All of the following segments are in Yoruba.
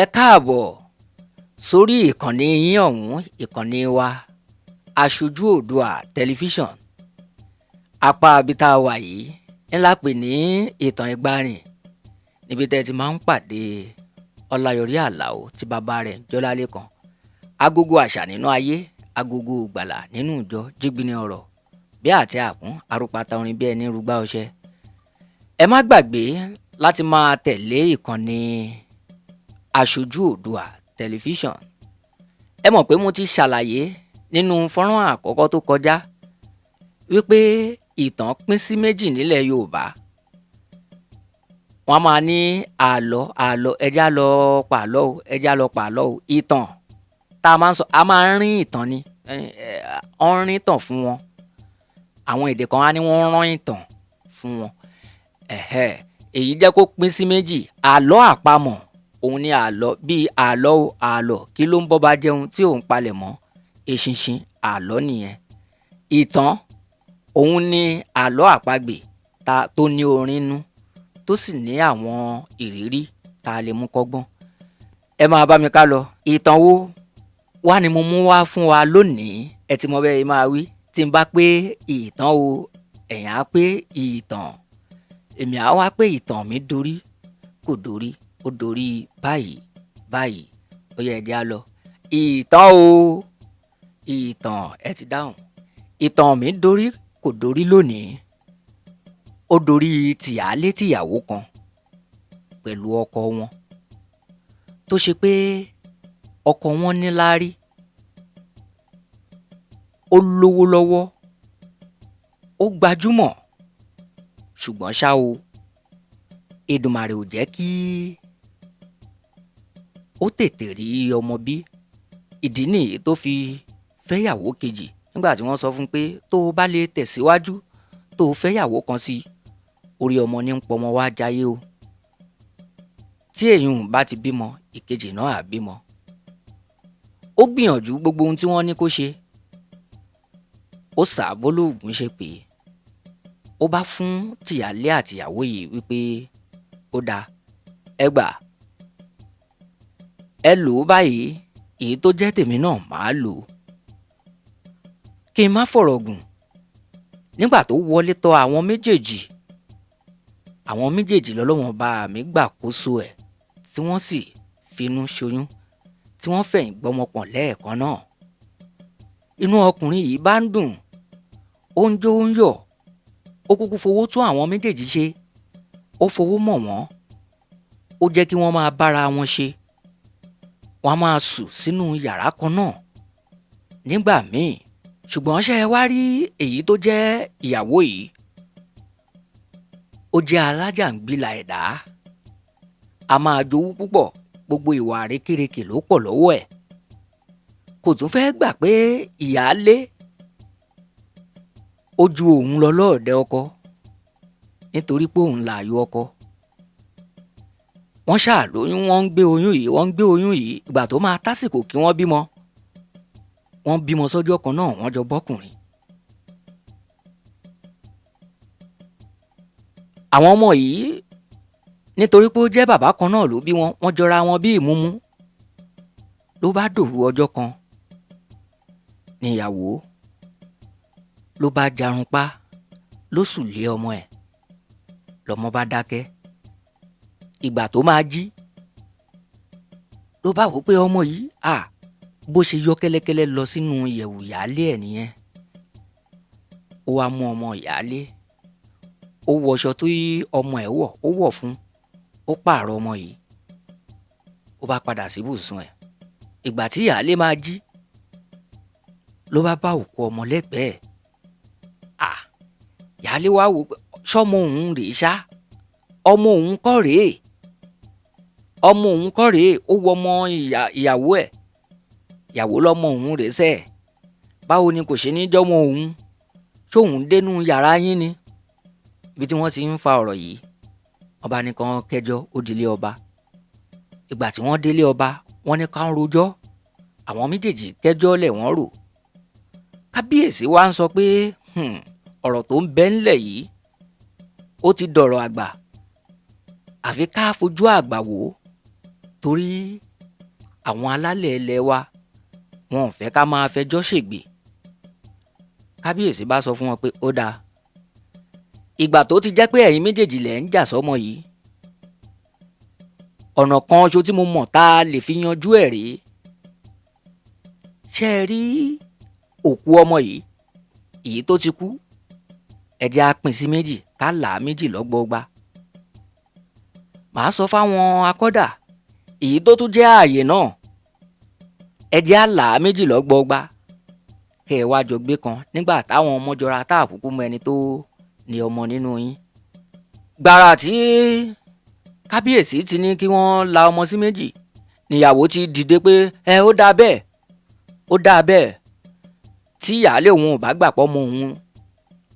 Ẹ káàbọ̀ sórí ìkànnì yín ọ̀hún, ìkànnì wa Aṣojú Oòduà tẹlifíṣàn. Apá ibi tá a wà yìí ńlá pè ní Ìtàn Ìgbàanì, níbi tẹ́ ti máa ń pàdé Ọláyọrí Àlàó tí bàbá rẹ̀ ń jọ́lá lẹ́kan. Agogo àṣà nínú ayé, agogo ìgbàlà nínú ìjọ, jígbìnì ọ̀rọ̀ bí àti àkún, arúpata orin bí ẹni rúgbà ọṣẹ. Ẹ má gbàgbé láti máa tẹ̀lé ìkànnì Aṣojú Oòduà tẹlifíṣàn. Ẹ mọ̀ pé mo ti ṣàlàyé nínú fọ́nrán àkọ́kọ́ tó kọjá wípé ìtàn pín sí méjì nílẹ̀ Yorùbá. Wọ́n máa ní àlọ́ ẹjá lọ pàlọ́ o, ẹjá lọ pàlọ́ o. Ìtàn tá a máa ń sọ, a máa ń rín ìtàn ni, wọ́n ń rín ìtàn fún wọn. Àwọn èdè kan á ní wọ́n rán ìtàn fún wọn. Èyí jẹ́ kó pín sí méjì. Àlọ́ àpamọ̀ òun ni àlọ́, bíi àlọ́ o àlọ́ kí ló ń bọ́ bá jẹun tí òun palẹ̀ mọ́ eṣinṣin, àlọ́ nìyẹn. Ìtàn òun ni àlọ́ àpagbè tó ní orin nú, tó sì ní àwọn ìrírí tá a lè mú kọ́gbọ́n. Ẹ máa bá mi ká lọ. Ìtàn wo wá ni mo mú wá fún wa lónìí? Ẹ ti mọ bẹ́ẹ̀ máa wí. Tí n bá pé ìtàn o, ẹ̀yin á pé ìtàn. Èmi á wá pé ìtàn mi dorí kò dorí, ó dorí báyìí báyìí. Ó yẹ ẹ̀jẹ̀ á lọ. Ìtàn o, ìtàn, ẹ ti dáhùn. Ìtàn mi dorí kò dorí lónìí. Ó dorí tìyálé tìyàwó kan pẹ̀lú ọkọ wọn, tó ṣe pé ọkọ wọn níláárí, ó lówó lọ́wọ́, ó gbajúmọ̀, ṣùgbọ́n ṣá o, Èdùmàrè ò jẹ́ kí ó tètè rí ọmọ bí. Ìdí nìyí tó fi fẹ́yàwó kejì, nígbà tí wọ́n sọ fún pé tó o bá lè tẹ̀síwájú tó o fẹ́yàwó kan sí, orí ọmọ ní ń pọmọ wá jayé o. Tí èyún bá ti bímọ, ìkejì náà á bímọ. Ó gbìyànjú gbogbo ohun tí wọ́n ní kó ṣe. Ó sàbó lóògùn ṣe pé ó bá fún tìyálé àtìyàwó yìí wípé ó dáa, ẹ gbà, ẹ lò ó báyìí, èyí tó jẹ́ tèmi náà màá lò ó. Kí n má fọ̀rọ̀ gùn, nígbà tó wọlé tọ̀ àwọn méjèèjì lọ́lọ́wọ́n bá mi gbàkóso ẹ̀, tí wọ́n sì finú ṣoyún, tí wọ́n fẹ̀yìn gbọ́mọpọ̀n lẹ́ẹ̀kan náà. Inú ọkùnrin yìí bá ń dùn, ó ń jó, ó ń yọ̀. Ó kúkú fowó tún àwọn méjèèjì ṣe, ó fowó mọ̀ wọ́n, ó jẹ́ kí wọ́n máa bára wọn ṣe. Wọ́n á máa sùn sínú yàrá kan náà nígbà míì. Ṣùgbọ́n ṣé ẹ wá rí èyí tó jẹ́ ìyàwó yìí? Ó jẹ́ alájàngbìlà ẹ̀dá. A máa jowú púpọ̀, gbogbo ìwà àrékérekè ló pọ̀ lọ́wọ́ ẹ̀. Kò tún fẹ́ gbà pé ìyáálé ó ju òun lọ lọ́ọ̀dẹ ọkọ, nítorí pé òun láàyò ọkọ. Wọ́n ṣàlóyún, wọ́n ń gbé oyún yìí, ìgbà tó máa tásìkò kí wọ́n bímọ, wọ́n bímọ sọ́jọ́ kan náà, wọ́n jọ bọ́kùnrin. Àwọn ọmọ yìí, nítorí pé ó jẹ́ bàbá kan náà ló bí wọn, wọ́n jọra wọn bí ìmúmú. Ló bá dòru ọjọ́ kan, níyàwó ló bá jarunpá, ló sùn lé ọmọ ẹ̀. Lọmọ bá dákẹ́. Ìgbà tó máa jí, ló bá wò pé ọmọ yìí, bó ṣe yọ kẹ́lẹ́kẹ́lẹ́ lọ sínú ìyẹ̀wù ìyáálé ẹ̀ nìyẹn. Ó wá mú ọmọ ìyáálé, ó wọṣọ tó yí ọmọ ẹ̀ wọ̀, ó wọ̀ fún, ó pààrọ̀ ọmọ yìí. Ó bá padà síbùsùn ẹ̀. Ìgbà tí ìyáálé máa jí, ló bá bá òkú ọmọ lẹ́gbẹ̀ẹ́. Ìyáálé wá wò pé ṣọ́mọ òun rèé ṣá, ọmọ òun kọ́ rèé, ọmọ òun kọ́ rèé. Ó wọ ọmọ ìyàwó ẹ̀, ìyàwó lọ́mọ òun rèé sẹ́ẹ̀. Báwo ni kò ṣe ní jọ́mọ òun? Ṣóun dénú yàrá yín ni? Ibi tí wọ́n ti ń fa ọ̀rọ̀ yìí, ọba nìkan kẹjọ́, ó dilé ọba. Ìgbà tí wọ́n délé ọba, wọ́n ní ká ń rojọ́. Àwọn méjèèjì kẹjọ́ lẹ̀ wọ́n rò. Kábíyèsí wa ń sọ pé ọ̀rọ̀ tó ń bẹ ńlẹ̀ yìí ó ti dọ̀rọ̀ àgbà, àfi ká fojú àgbà wò ó. torí àwọn alálẹ̀ ilẹ̀ wa wọn ò fẹ́ ká máa fẹjọ́ ṣègbè. Kábíyèsí bá sọ fún wọn pé ó dáa, ìgbà tó ti jẹ́ pé ẹ̀yin méjèèjì lẹ̀ ń jà sọ́mọ yìí, ọ̀nà kan ṣo tí mo mọ̀ tá a lè fi yanjú ẹ̀ rèé. Ṣé ẹ rí òkú ọmọ yìí, èyí tó ti kú, ẹ jẹ́ á pín sí méjì, ká là á méjì lọ́gbọọgba. Màá sọ fáwọn akọ́dà, èyí tó tún jẹ́ ààyè náà, ẹ jẹ́ á là á méjì lọ́gbọọgba. Kẹ́ ẹ wá jọ gbé kan nígbà táwọn ọmọ jọra tá àkúkú mọ ẹni tó ní ọmọ nínú yín. Gbàrà tí kábíyèsí ti ní kí wọ́n la ọmọ sí méjì, níyàwó ti dìde pé ó dáa bẹ́ẹ̀, ó dáa bẹ́ẹ̀. Tí ìyáálé òun ò bá gbà pọ̀ mọ́ òun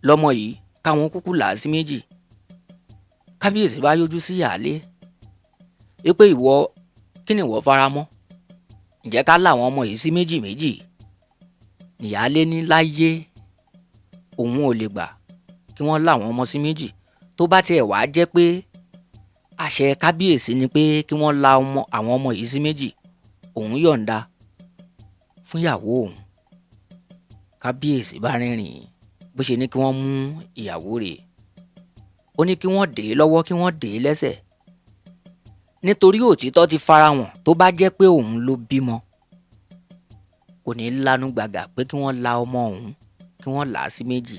lọ́mọ yìí, káwọn kúkú là á sí méjì. Kábíyèsí bá yọjú sí ìyáálé wípé ìwọ, kí ni ìwọ fara mọ́? Ǹjẹ́ ká là àwọn ọmọ yìí sí méjì méjì? Ìyáálé ní láyé òun ò lè gbà kí wọ́n là àwọn ọmọ sí méjì. Tó bá tiẹ̀ wá jẹ́ pé àṣẹ kábíyèsí ni pé kí wọ́n la àwọn ọmọ yìí sí méjì, òun yọ̀ǹda fún ìyàwó òun. Kábíyèsí bá rẹ́rìn-ín bó ṣe ní kí wọ́n mú ìyàwó rẹ̀. Ó ní kí wọ́n dè é lọ́wọ́, kí wọ́n dè é lẹ́sẹ̀. Nítorí òtítọ́ ti farahàn, tó bá jẹ́ pé òun ló bímọ, kò ní lanu gbàgà pé kí wọ́n la ọmọ òun, kí wọ́n là á sí méjì.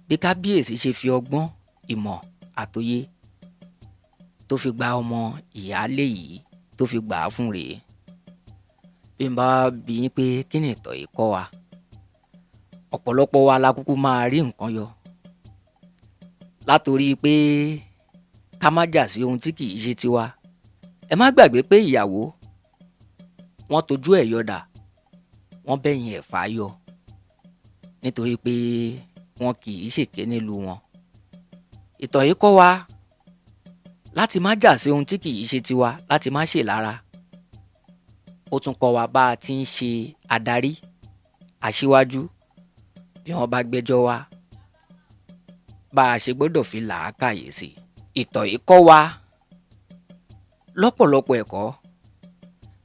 Bí kábíyèsí ṣe fi ọgbọ́n, ìmọ̀ àtòyé tó fi gba ọmọ ìyáálé yìí, tó fi gbà á fún rèé. Bí n bá bi yín pé kí ni ìtàn yìí kọ́ wa, ọ̀pọ̀lọpọ̀ wa la kúkú máa rí nǹkan yọ látòrí pé ká má jà sí ohun tí kì í ṣe tiwa. Ẹ má gbàgbé pé ìyàwó wọ́n tojú ẹ̀ yọ̀dà, wọ́n bẹ̀yìn ẹ̀ fà yọ nítorí pé wọn kì í ṣèké nílùú wọn. Ìtàn yìí kọ́ wa láti má jà sí ohun tí kì í ṣe tiwa, láti má ṣe lára. Ó tún kọ́ wa bá a ti ń ṣe adarí, aṣíwájú, bí wọ́n bá gbẹ́jọ́ wa, bá a ṣe gbọ́dọ̀ fi làákàyè sí. Ìtàn yìí kọ́ wa lọ́pọ̀lọpọ̀ ẹ̀kọ́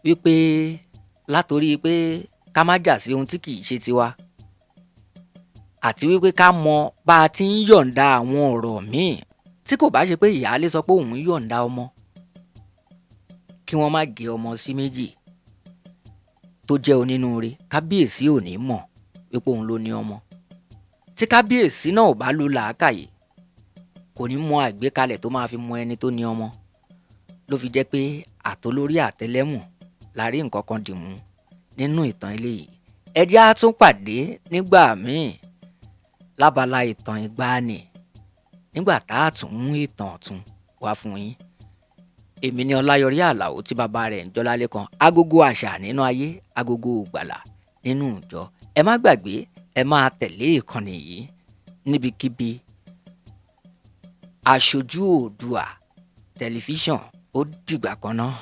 wípé látòrí pé ká má jà sí ohun tí kì í ṣe tiwa, àti wípé ká mọ bá a ti ń yọ̀ǹda àwọn ọ̀rọ̀ míì tí kò bá ṣe pé ìyáálé sọ pé òun yọ̀ǹda ọmọ, kí wọ́n má gé ọmọ sí méjì tó jẹ́ onínúure. Kábíyèsí ò ní mọ̀ wípé òun ló ní ọmọ. Tí kábíyèsí náà ò bá lo làákàyè, kò ní mọ àgbékalẹ̀ tó máa fi mọ ẹni tó ní ọmọ. Ló fi jẹ́ pé àtolórí àtẹlẹ́mù la rí nǹkan kan dìmú nínú ìtàn eléyìí. Ẹ jẹ́ á tún pàdé nígbà míì lábala ìtàn ìgbàanì, nígbà tá a tún mú ìtàn ọ̀tun wá fún yín. Èmi ni Ọláyọrí Àlàó tí bàbá rẹ̀ ń jọlá lẹ́kan. Agogo àṣà nínú ayé, agogo ìgbàlà nínú ìjọ. Ẹ má gbàgbé, ẹ máa tẹ̀lé ìkànnì yìí níbikíbi. Aṣojú Oòduà tẹlifíṣàn, ó dìgbà kan náà.